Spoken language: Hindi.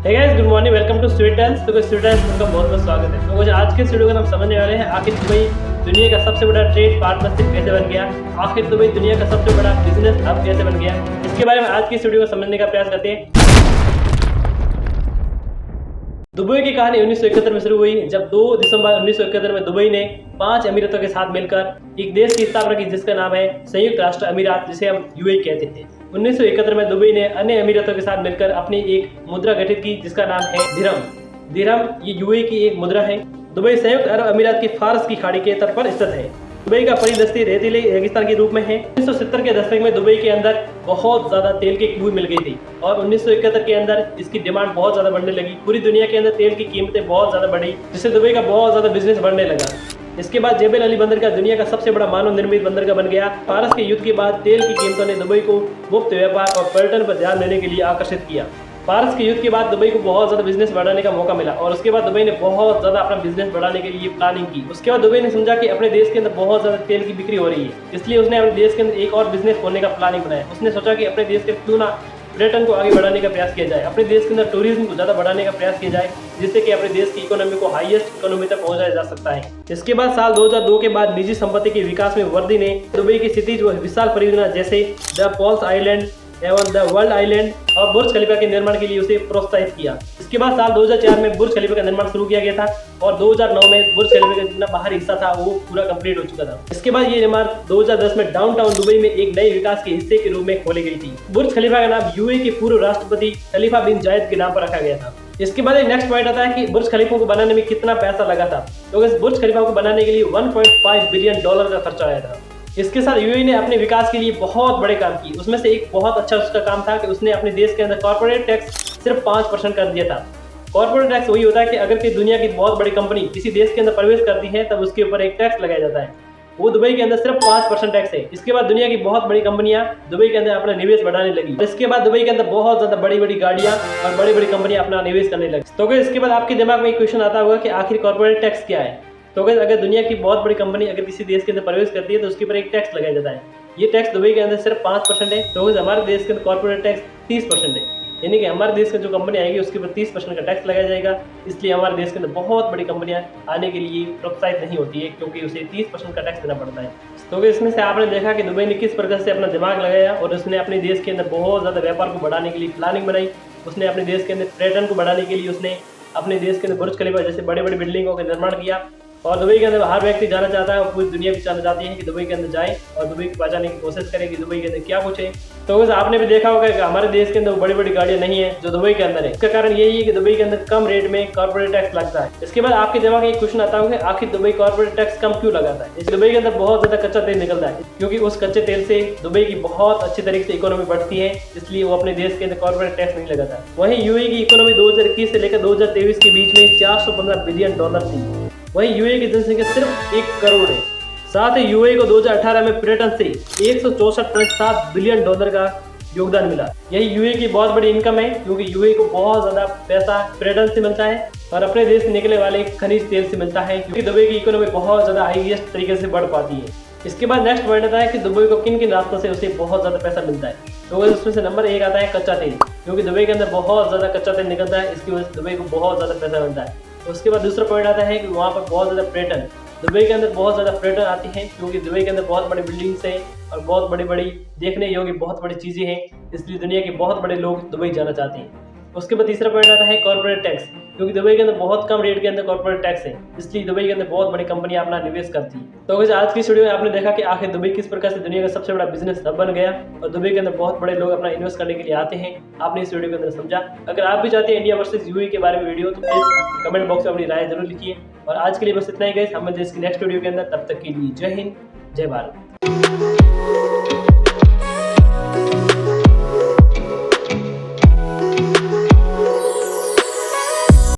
Hey guys, good morning, welcome to Sweet Times. तो स्वीट टाइम्स में बहुत बहुत स्वागत है। तो आज के वीडियो में हम समझने वाले हैं आखिर दुबई दुनिया का सबसे बड़ा ट्रेड पार्टनरशिप कैसे बन गया, आखिर दुबई दुनिया का सबसे बड़ा बिजनेस हब कैसे बन गया। इसके बारे में आज की वीडियो को समझने का प्रयास करते हैं। दुबई की कहानी 1971 में शुरू हुई, जब 2 दिसंबर 1971 में दुबई ने 5 अमीरातों के साथ मिलकर एक देश की स्थापना की जिसका नाम है संयुक्त राष्ट्र अमीरात, जिसे हम यूएई कहते थे। 1971 में दुबई ने अन्य अमीरातों के साथ मिलकर अपनी एक मुद्रा गठित की जिसका नाम है दिरहम। दिरहम ये यूएई की एक मुद्रा है। दुबई संयुक्त अरब अमीरात की फारस की खाड़ी के तट पर स्थित है। दुबई का परिदृश्य रेतीले रेगिस्तान के रूप में है। 1970 के दशक में दुबई के अंदर बहुत ज्यादा तेल की कुएं मिल गई थी और 1971 के अंदर इसकी डिमांड बहुत ज्यादा बढ़ने लगी। पूरी दुनिया के अंदर तेल की कीमतें बहुत ज्यादा बढ़ी, जिससे दुबई का बहुत ज्यादा बिजनेस बढ़ने लगा। इसके बाद जेबल अली बंदर का दुनिया का सबसे बड़ा मानव निर्मित बंदरगाह बन गया। फारस के युद्ध के बाद तेल की कीमतों ने दुबई को मुफ्त व्यापार और पर्यटन पर ध्यान देने के लिए आकर्षित किया। फारस के युद्ध के बाद दुबई को बहुत ज्यादा बिजनेस बढ़ाने का मौका मिला और उसके बाद दुबई ने बहुत ज्यादा अपना बिजनेस बढ़ाने के लिए प्लानिंग की। उसके बाद दुबई ने समझा कि अपने देश के अंदर बहुत ज्यादा तेल की बिक्री हो रही है, इसलिए उसने अपने देश के अंदर एक और बिजनेस खोलने का प्लानिंग बनाया। उसने सोचा कि अपने देश के क्यों ना पर्यटन को आगे बढ़ाने का प्रयास किया जाए, अपने देश के अंदर टूरिज्म को ज्यादा बढ़ाने का प्रयास किया जाए, जिससे कि अपने देश की इकोनॉमी को हाईएस्ट इकोनॉमी तक पहुंचाया जा सकता है। इसके बाद साल 2002 के बाद निजी संपत्ति के विकास में वृद्धि ने दुबई की क्षितिज व विशाल परियोजना जैसे द पॉल्स आइलैंड एवं द वर्ल्ड आइलैंड और बुर्ज खलीफा के निर्माण के लिए उसे प्रोत्साहित किया। इसके बाद साल 2004 में बुर्ज खलीफा का निर्माण शुरू किया गया था और 2009 में बुर्ज खलीफा का जितना बाहरी हिस्सा था वो पूरा कंप्लीट हो चुका था। इसके बाद ये इमारत 2010 में डाउनटाउन दुबई में एक नए विकास के हिस्से के रूप में खोली गई थी। बुर्ज खलीफा का नाम यूएई के पूर्व राष्ट्रपति खलीफा बिन जायद के नाम पर रखा गया था। इसके बाद एक नेक्स्ट पॉइंट आता है कि बुर्ज खलीफा को बनाने में कितना पैसा लगा था। तो इस बुर्ज खलीफा को बनाने के लिए $1.5 बिलियन का खर्चा आया था। इसके साथ यूएई ने अपने विकास के लिए बहुत बड़े काम किए। उसमें से एक बहुत अच्छा उसका काम था कि उसने अपने देश के अंदर कॉर्पोरेट टैक्स सिर्फ 5% कर दिया था। कॉर्पोरेट टैक्स वही होता है कि अगर कोई दुनिया की बहुत बड़ी कंपनी किसी देश के अंदर प्रवेश करती है तब उसके ऊपर एक टैक्स लगाया जाता है। वो दुबई के अंदर सिर्फ 5% टैक्स है। इसके बाद दुनिया की बहुत बड़ी कंपनियां दुबई के अंदर अपना निवेश बढ़ाने लगी। इसके बाद दुबई के अंदर बहुत ज्यादा बड़ी बड़ी गाड़ियां और बड़ी बड़ी कंपनियां अपना निवेश करने लगी। तो इसके बाद आपके दिमाग में एक क्वेश्चन आता होगा कि आखिर कॉर्पोरेट टैक्स क्या है। तो अगर दुनिया की बहुत बड़ी कंपनी अगर किसी देश के अंदर प्रवेश करती है तो उसके ऊपर एक टैक्स लगाया जाता है। ये टैक्स दुबई के अंदर सिर्फ 5% है। तो हमारे देश के अंदर कॉर्पोरेट टैक्स 30% है, यानी कि हमारे देश का जो कंपनी आएगी उसके ऊपर 30% का टैक्स लगाया जाएगा। इसलिए हमारे देश के अंदर बहुत बड़ी कंपनियां आने के लिए प्रोत्साहित नहीं होती है, क्योंकि उसे 30% का टैक्स देना पड़ता है। तो इसमें से आपने देखा कि दुबई ने किस प्रकार से अपना दिमाग लगाया और उसने अपने देश के अंदर बहुत ज़्यादा व्यापार को बढ़ाने के लिए प्लानिंग बनाई। उसने अपने देश के अंदर पर्यटन को बढ़ाने के लिए उसने अपने देश के अंदर बुर्ज खलीफा जैसे बड़े बड़े बिल्डिंगों का निर्माण किया। और दुबई के अंदर हर व्यक्ति जाना चाहता है और पूरी दुनिया भी जाना चाहती है कि दुबई के अंदर जाए और दुबई को पहचानने की कोशिश करें कि दुबई के अंदर क्या कुछ है। तो आपने भी देखा होगा कि हमारे देश के अंदर बड़ी बड़ी गाड़ियां नहीं है जो दुबई के अंदर है। इसका कारण यही है कि दुबई के अंदर कम रेट में कॉर्पोरेट टैक्स लगता है। इसके बाद आपके दिमाग में एक क्वेश्चन आता होगा कि आखिर दुबई कॉर्पोरेट टैक्स कम क्यों लगाता है। इस दुबई के अंदर बहुत ज्यादा कच्चा तेल निकलता है, क्योंकि उस कच्चे तेल से दुबई की बहुत अच्छी तरीके से इकोनॉमी बढ़ती है, इसलिए वो अपने देश के अंदर कॉर्पोरेट टैक्स नहीं लगाता। वहीं यूएई की इकोनॉमी 2021 से लेकर 2023 के बीच में $415 बिलियन थी। वहीं यूएई की जनसंख्या सिर्फ 1 करोड़ है। साथ ही यूएई को 2018 में पर्यटन से $164.7 बिलियन का योगदान मिला। यही यूएई की बहुत बड़ी इनकम है, क्योंकि यूएई को बहुत ज्यादा पैसा पर्यटन से मिलता है और अपने देश से निकलने वाले खनिज तेल से मिलता है, क्योंकि दुबई की इकोनॉमी बहुत ज्यादा हाईएस्ट तरीके से बढ़ पाती है। इसके बाद नेक्स्ट पॉइंट आता है कि दुबई को किन किन रास्तों से उसे बहुत ज्यादा पैसा मिलता है। तो उसमें से नंबर 1 आता है कच्चा तेल, क्योंकि दुबई के अंदर बहुत ज्यादा कच्चा तेल निकलता है, इसकी वजह से दुबई को बहुत ज्यादा पैसा मिलता है। उसके बाद दूसरा पॉइंट आता है कि वहाँ पर बहुत ज़्यादा पर्यटन, दुबई के अंदर बहुत ज़्यादा पर्यटन आती है, क्योंकि दुबई के अंदर बहुत बड़ी बिल्डिंग्स हैं और बहुत बड़ी बड़ी देखने योग्य बहुत बड़ी चीज़ें हैं, इसलिए दुनिया के बहुत बड़े लोग दुबई जाना चाहते हैं। उसके बाद तीसरा पॉइंट आता है कॉर्पोरेट टैक्स, क्योंकि दुबई के अंदर बहुत कम रेट के अंदर कॉर्पोरेट टैक्स है, इसलिए दुबई के अंदर बहुत बड़ी कंपनियां अपना निवेश करती है। तो आज की वीडियो में आपने देखा कि आखिर दुबई किस प्रकार से दुनिया का सबसे बड़ा बिजनेस हब बन गया और दुबई के अंदर बहुत बड़े लोग अपना इन्वेस्ट करने के लिए आते हैं। आपने इस वीडियो के अंदर समझा। अगर आप भी चाहते हैं इंडिया वर्सेस यूएई के बारे में वीडियो, तो प्लीज कमेंट बॉक्स में अपनी राय जरूर लिखिए। और आज के लिए बस इतना ही गाइस, हम मिलते हैं इसकी नेक्स्ट वीडियो के अंदर। तब तक के लिए जय हिंद, जय भारत।